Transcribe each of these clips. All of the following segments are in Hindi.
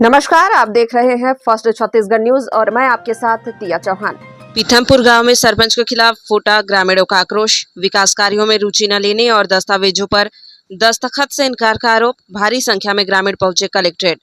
नमस्कार, आप देख रहे हैं फर्स्ट छत्तीसगढ़ न्यूज और मैं आपके साथ तिया चौहान। पीथमपुर गांव में सरपंच के खिलाफ फूटा ग्रामीणों का आक्रोश। विकास कार्यों में रुचि न लेने और दस्तावेजों पर दस्तखत से इनकार का आरोप। भारी संख्या में ग्रामीण पहुंचे कलेक्ट्रेट।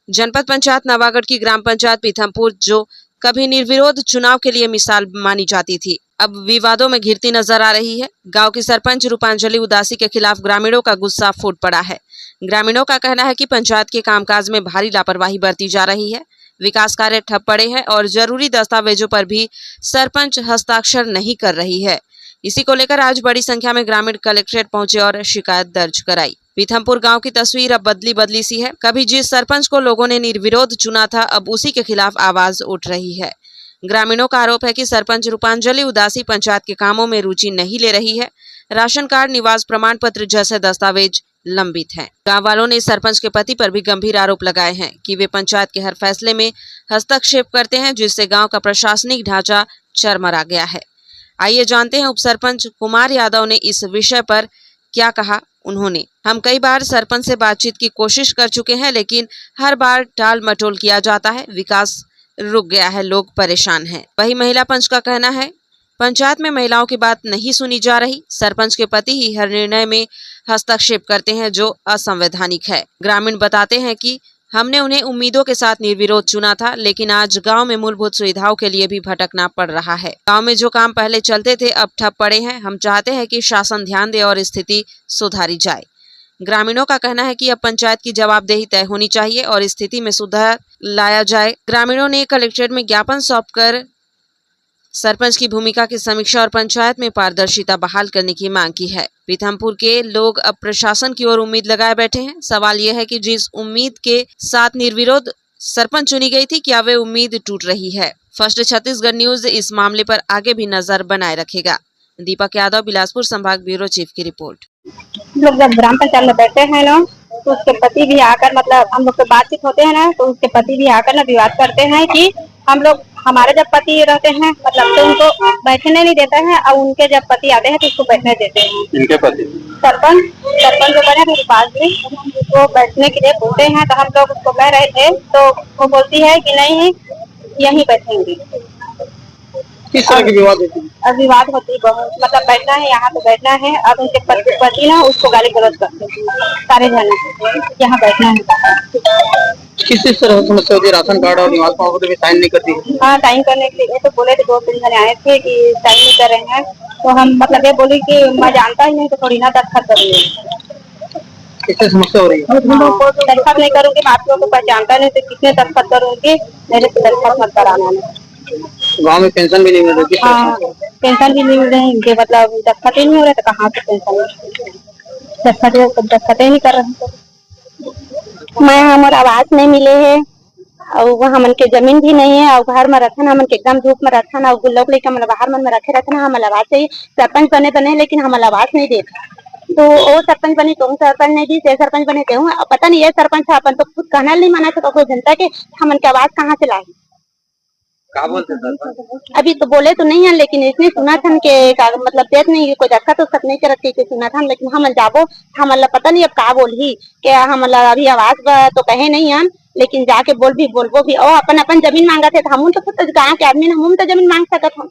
जनपद पंचायत नवागढ़ की ग्राम पंचायत पीथमपुर, जो कभी निर्विरोध चुनाव के लिए मिसाल मानी जाती थी, अब विवादों में घिरती नजर आ रही है। गांव की सरपंच रूपांजलि उदासी के खिलाफ ग्रामीणों का गुस्सा फूट पड़ा है। ग्रामीणों का कहना है कि पंचायत के कामकाज में भारी लापरवाही बरती जा रही है। विकास कार्य ठप पड़े हैं और जरूरी दस्तावेजों पर भी सरपंच हस्ताक्षर नहीं कर रही है। इसी को लेकर आज बड़ी संख्या में ग्रामीण कलेक्ट्रेट पहुंचे और शिकायत दर्ज कराई। पीथमपुर गांव की तस्वीर अब बदली बदली सी है। कभी जिस सरपंच को लोगों ने निर्विरोध चुना था, अब उसी के खिलाफ आवाज उठ रही है। ग्रामीणों का आरोप है कि सरपंच रूपांजलि उदासी पंचायत के कामों में रुचि नहीं ले रही है। राशन कार्ड, निवास प्रमाण पत्र जैसे दस्तावेज लंबित हैं। गांव वालों ने सरपंच के पति पर भी गंभीर आरोप लगाए हैं कि वे पंचायत के हर फैसले में हस्तक्षेप करते हैं, जिससे गांव का प्रशासनिक ढांचा चरमरा गया है। आइए जानते हैं उप सरपंच कुमार यादव ने इस विषय पर क्या कहा। उन्होंने, हम कई बार सरपंच से बातचीत की कोशिश कर चुके हैं, लेकिन हर बार टाल मटोल किया जाता है। विकास रुक गया है, लोग परेशान हैं। वही महिला पंच का कहना है, पंचायत में महिलाओं की बात नहीं सुनी जा रही। सरपंच के पति ही हर निर्णय में हस्तक्षेप करते हैं, जो असंवैधानिक है। ग्रामीण बताते हैं कि हमने उन्हें उम्मीदों के साथ निर्विरोध चुना था, लेकिन आज गांव में मूलभूत सुविधाओं के लिए भी भटकना पड़ रहा है। गांव में जो काम पहले चलते थे, अब ठप पड़े हैं। हम चाहते हैं कि शासन ध्यान दे और स्थिति सुधारी जाए। ग्रामीणों का कहना है कि अब पंचायत की जवाबदेही तय होनी चाहिए और स्थिति में सुधार लाया जाए। ग्रामीणों ने कलेक्ट्रेट में ज्ञापन सौंपकर सरपंच की भूमिका की समीक्षा और पंचायत में पारदर्शिता बहाल करने की मांग की है। पीथमपुर के लोग अब प्रशासन की ओर उम्मीद लगाए बैठे हैं। सवाल यह है कि जिस उम्मीद के साथ निर्विरोध सरपंच चुनी गई थी, क्या वे उम्मीद टूट रही है? फर्स्ट छत्तीसगढ़ न्यूज इस मामले पर आगे भी नजर बनाए रखेगा। दीपक यादव, बिलासपुर संभाग ब्यूरो चीफ की रिपोर्ट। लोग जब ग्राम पंचायत में बैठे हैं ना, तो उसके पति भी आकर, मतलब हम लोग से बातचीत होते हैं ना, तो उसके पति भी आकर ना विवाद करते हैं कि हम लोग, हमारे जब पति रहते हैं मतलब तो उनको बैठने नहीं देते हैं, और उनके जब पति आते हैं तो उसको बैठने देते हैं। इनके पति सरपंच जो बने मेरे पास भी, वो बैठने के लिए बोलते हैं, तो हम लोग उसको कह रहे थे, तो वो बोलती है कि नहीं, यहीं बैठेंगे। किस तरह की विवाद होती है? अब विवाद होती है बहुत, मतलब बैठना है यहाँ पे बैठना है। अब उनके पति ना उसको गाली गलौज करते हैं सारे जने, यहाँ बैठना है। किस तरह की समस्या होती है? राशन कार्ड और निवास प्रमाण पत्र में साइन नहीं करती? हाँ, साइन करने के लिए तो बोले थे, 2-3 जने आए थे कि साइन नहीं कर रहे हैं, तो हम मतलब ये बोली कि मैं जानता ही नहीं, तो थोड़ी ना दस्तखत करूँगी। किससे समस्या हो रही है? दस्तखत नहीं करूँगी, आप लोगों को पहचानता नहीं तो कितने दस्तखत करूँगी, मेरे से दस्तखत मत कराना। गाँव में पेंशन भी नहीं मिल रही? हाँ, पेंशन भी नहीं मिल रही है, मतलब दस्तखत ही नहीं हो रहे, तो कहाँ से पेंशन? दस्तखत ही नहीं कर रहे। मैं हमारे आवास नहीं मिले है, और वह हमन के जमीन भी नहीं है, और घर में रखन हमन के एकदम धूप में रखन, और गुल्लोक लेकर मतलब बाहर मन में रखे रखन। हमारे आवास चाहिए, सरपंच बने लेकिन हमारे आवास नहीं देता। तो वो सरपंच बनी तो सरपंच नहीं दी, सरपंच बने थे, पता नहीं ये सरपंच था, अपन तो खुद कहना नहीं माना था, तो जनता के हमन के आवाज कहाँ से लाए? क्या बोलते सरपंच? अभी तो बोले तो नहीं है, लेकिन इसने सुना था कि मतलब देख नहीं, कोई दस्खत तो सब नहीं करत के सुना था, लेकिन हम जाबो हम पता नहीं अब का बोली कि हम अभी आवाज तो कहे नहीं हम, लेकिन जाके बोलबो भी। और अपन जमीन मांगा थे, हम तो खुद गाँव के आदमी, हम तो जमीन मांग सकत हम।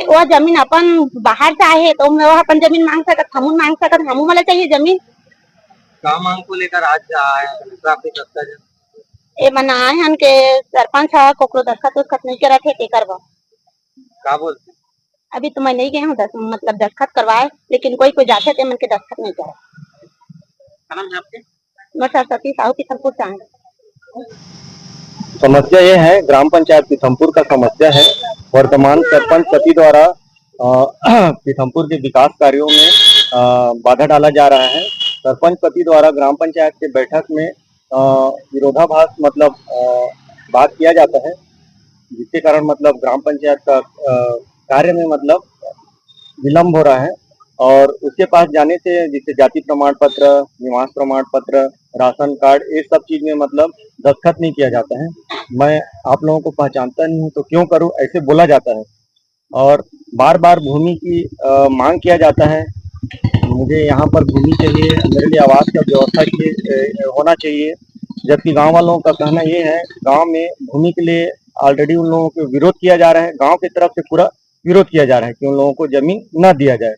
वो जमीन अपन बाहर से आए तो वो अपन जमीन मांग सकत, हम मांग सकत, हम वाला चाहिए जमीन। क्या मांग को लेकर आज आए? ए मनाए हन के सरपंच कोकरो दस्खत नहीं करत है, के करवा? क्या बोलते? अभी तो मैं नहीं गई हूँ मतलब दस्खत करवाए, लेकिन कोई जाते थे मन के दस्खत नहीं करे। मैं सरस्वती साहू पीथमपुर से आए। समस्या ये है, ग्राम पंचायत पीथमपुर का समस्या है। वर्तमान सरपंच पति द्वारा पीथमपुर के विकास कार्यों में बाधा डाला जा रहा है। सरपंच पति द्वारा ग्राम पंचायत के बैठक में विरोधाभास मतलब बात किया जाता है, जिसके कारण मतलब ग्राम पंचायत का कार्य में मतलब विलम्ब हो रहा है। और उसके पास जाने से जिससे जाति प्रमाण पत्र, निवास प्रमाण पत्र, राशन कार्ड, ये सब चीज में मतलब दस्तखत नहीं किया जाता है। मैं आप लोगों को पहचानता नहीं हूँ तो क्यों करूँ, ऐसे बोला जाता है। और बार बार भूमि की मांग किया जाता है। मुझे यहाँ पर भूमि चाहिए, मेरे लिए आवास का व्यवस्था होना चाहिए। जबकि गांव वालों का कहना ये है, गांव में भूमि के लिए ऑलरेडी उन लोगों को विरोध किया जा रहा है, गांव की तरफ से पूरा विरोध किया जा रहा है कि उन लोगों को जमीन न दिया जाए।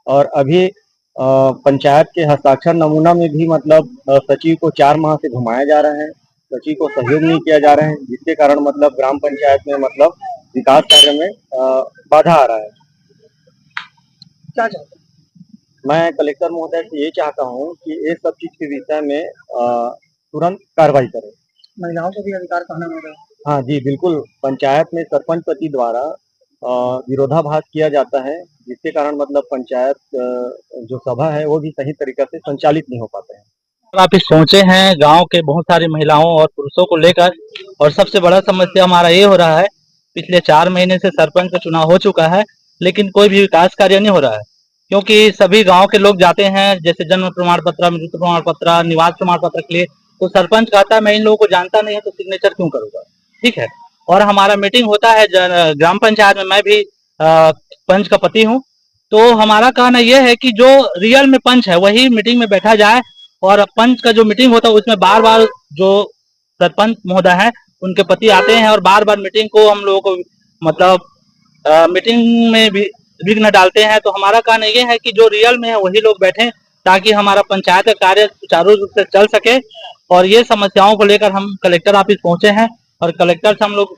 और अभी पंचायत के हस्ताक्षर नमूना में भी मतलब सचिव को 4 माह से घुमाया जा रहा है, सचिव को सहयोग नहीं किया जा रहा है, जिसके कारण मतलब ग्राम पंचायत में मतलब विकास कार्य में बाधा आ रहा है। क्या चाहते हैं? मैं कलेक्टर महोदय से ये चाहता हूँ कि ये सब चीज के विषय में तुरंत कार्रवाई करें। महिलाओं को भी अधिकार कहना होगा। हाँ जी, बिल्कुल। पंचायत में सरपंच पति द्वारा विरोधाभास किया जाता है, जिसके कारण मतलब पंचायत जो सभा है वो भी सही तरीके से संचालित नहीं हो पाते हैं। आप इस पहुंचे हैं गांव के बहुत सारी महिलाओं और पुरुषों को लेकर, और सबसे बड़ा समस्या हमारा ये हो रहा है, पिछले 4 महीने से सरपंच का चुनाव हो चुका है, लेकिन कोई भी विकास कार्य नहीं हो रहा है। क्योंकि सभी गांव के लोग जाते हैं, जैसे जन्म प्रमाण पत्र, मृत्यु प्रमाण पत्र, निवास प्रमाण पत्र के लिए, तो सरपंच कहता है मैं इन लोगों को जानता नहीं है तो सिग्नेचर क्यों करूंगा। ठीक है। और हमारा मीटिंग होता है ग्राम पंचायत में, मैं भी पंच का पति हूँ, तो हमारा कहना यह है कि जो रियल में पंच है वही मीटिंग में बैठा जाए, और पंच का जो मीटिंग होता है उसमें बार बार जो सरपंच महोदय है उनके पति आते हैं और बार बार मीटिंग को हम लोगों को मतलब मीटिंग में भी विघ्न डालते हैं। तो हमारा कहना यह है कि जो रियल में है वही लोग बैठे, ताकि हमारा पंचायत का कार्य सुचारू रूप से चल सके। और ये समस्याओं को लेकर हम कलेक्टर ऑफिस पहुंचे हैं, और कलेक्टर से हम लोग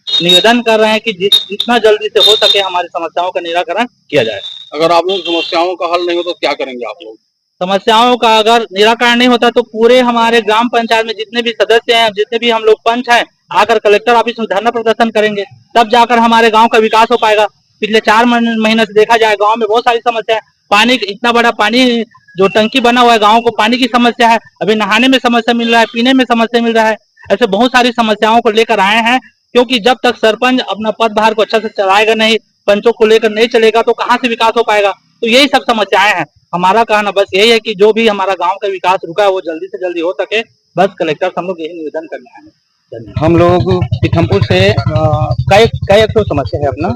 निवेदन कर रहे हैं कि जितना जल्दी से हो सके हमारी समस्याओं का निराकरण किया जाए। अगर आप लोग समस्याओं का हल नहीं हो तो क्या करेंगे आप लोग? समस्याओं का अगर निराकरण नहीं होता तो पूरे हमारे ग्राम पंचायत में जितने भी सदस्य हैं, जितने भी हम लोग पंच हैं, आकर कलेक्टर ऑफिस में धरना प्रदर्शन करेंगे, तब जाकर हमारे गांव का विकास हो पाएगा। पिछले 4 महीने से देखा जाए गांव में बहुत सारी समस्या है। पानी, इतना बड़ा पानी जो टंकी बना हुआ है, गांव को पानी की समस्या है, अभी नहाने में समस्या मिल रहा है, पीने में समस्या मिल रहा है। ऐसे बहुत सारी समस्याओं को लेकर आए हैं, क्योंकि जब तक सरपंच अपना पदभार को अच्छा से चलाएगा नहीं, पंचों को लेकर नहीं चलेगा, तो कहाँ से विकास हो पाएगा। तो यही सब समस्याएं हैं। हमारा कहना बस यही है कि जो भी हमारा गांव का विकास रुका है वो जल्दी से जल्दी हो सके, बस कलेक्टर से हम लोग यही निवेदन करने आए हैं। हम लोग पीथमपुर से कई तो समस्या है, अपना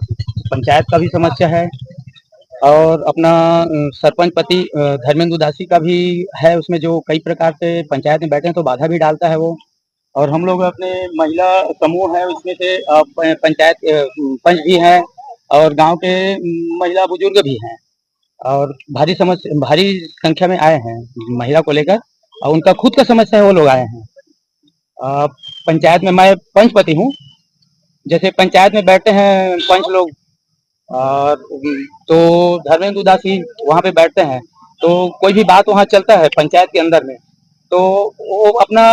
पंचायत का भी समस्या है, और अपना सरपंच पति धर्मेंद्र उदासी का भी है। उसमें जो कई प्रकार से पंचायत में बैठे हैं तो बाधा भी डालता है वो। और हम लोग अपने महिला समूह है, उसमें से पंचायत पंच भी हैं, और गांव के महिला बुजुर्ग भी हैं, और भारी संख्या में आए हैं महिला को लेकर, और उनका खुद का समस्या है, वो लोग आए हैं। पंचायत में मैं पंच पति हूँ। जैसे पंचायत में बैठते हैं पंच लोग, और तो धर्मेंद्र उदासी वहाँ पे बैठते हैं, तो कोई भी बात वहाँ चलता है पंचायत के अंदर में, तो वो अपना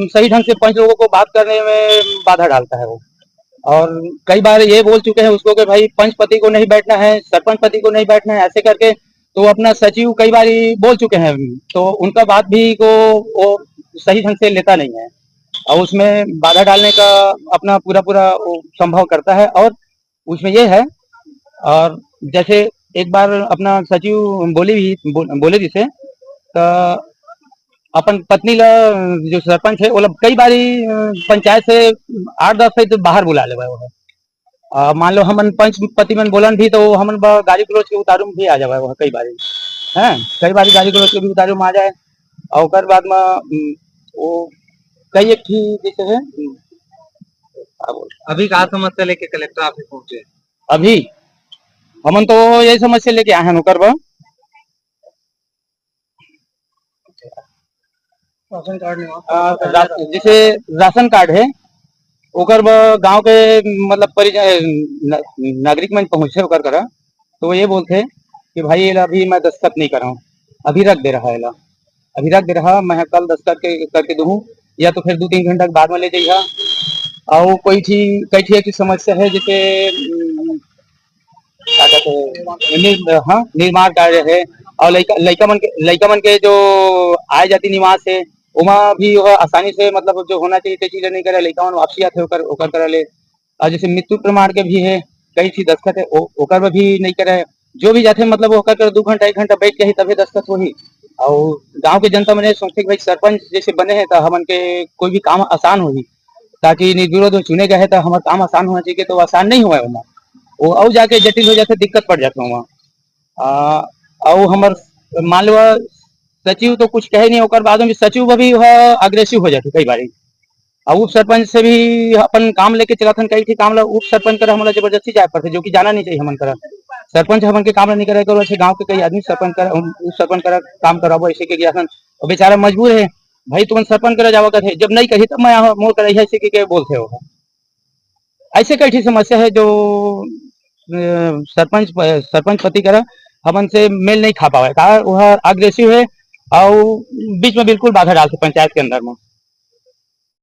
सही ढंग से पंच लोगों को बात करने में बाधा डालता है वो। और कई बार ये बोल चुके हैं उसको कि भाई पंच पति को नहीं बैठना है, सरपंच पति को नहीं बैठना है, ऐसे करके। तो अपना सचिव कई बार बोल चुके हैं, तो उनका बात भी को वो सही ढंग से लेता नहीं है, और उसमें बाधा डालने का अपना पूरा संभव करता है। और उसमें ये है, और जैसे एक बार अपना सचिव बोले जिसे तो अपन पत्नी ला जो सरपंच है वो कई बार पंचायत से 8-10 से तो बाहर बुला ले वो। मान लो हम पंच पति मन बोलन भी तो हम गाड़ी गलोच के उतारू भी आ जाए वो। कई बार गाड़ी गलोच के भी उतारू में आ जाए, और बाद में वो कई एक जैसे है। अभी कहा समस्या लेके कलेक्टर ऑफिस पहुंचे? अभी हमन तो यही समस्या लेके आए हैं नौकर राशन कार्ड जैसे राशन कार्ड है, ओकर गांव के मतलब परिचय नागरिक मन पहुंचे ओकर करा, तो वो ये बोलते कि भाई ये अभी मैं दस्तखत नहीं कर रहा हूँ, अभी रख दे रहा है, अभी रख दे रहा, मैं कल दस्तखत करके दूँ, या तो फिर 2-3 घंटा के बाद में ले जाइए। और कोई ठीक की समस्या है, जैसे क्या कहते हैं, हाँ, निर्माण कार्य है, और लड़का मन के जो आय जाति निवास है उमा भी आसानी से मतलब जो होना चाहिए चीजें नहीं करे, लड़का मन वापसी आते ओकर करा ले। और जैसे मृत्यु प्रमाण के भी है, कई चीज दस्तखत है ओकर भी नहीं करे, जो भी जाते मतलब ओकर कर 2 घंटा 1 घंटा बैठ के ही तभी दस्तखत होही। और गांव के जनता मैंने सोचते भाई सरपंच जैसे बने हैं तो हमन के कोई भी काम आसान होगी, ताकि निर्विरोध चुने गए तो हमारा काम आसान होना चाहिए, तो आसान नहीं हुआ है वहाँ, वो और जाके जटिल हो जाते, दिक्कत पड़ जाता वहाँ। और हमार मान लो सचिव तो कुछ कहे नहीं, होकर बाद में सचिव भी वह अग्रेसिव हो जाते कई बार। और उप सरपंच से भी अपन काम लेके चलाथन, कई थी काम ला उप सरपंच कर हमारा जबरदस्ती जाए पड़ते, जो कि जाना नहीं चाहिए हमन करा। सरपंच हमन के काम नहीं करे करो, ऐसे गांव के कई आदमी सरपंच कर उप सरपंच कर काम कराबो ऐसे के गया, और बेचारा मजबूर है भाई तुम सरपंच करा जावा करते, जब नहीं कही तब मैं मोर कर ऐसे के बोलते हो। ऐसे कई ठीक समस्या है जो सरपंच पति करा हमन से मेल नहीं खा पावे, वह अग्रेसिव है और बीच में बिल्कुल बाधा डालते पंचायत के अंदर में।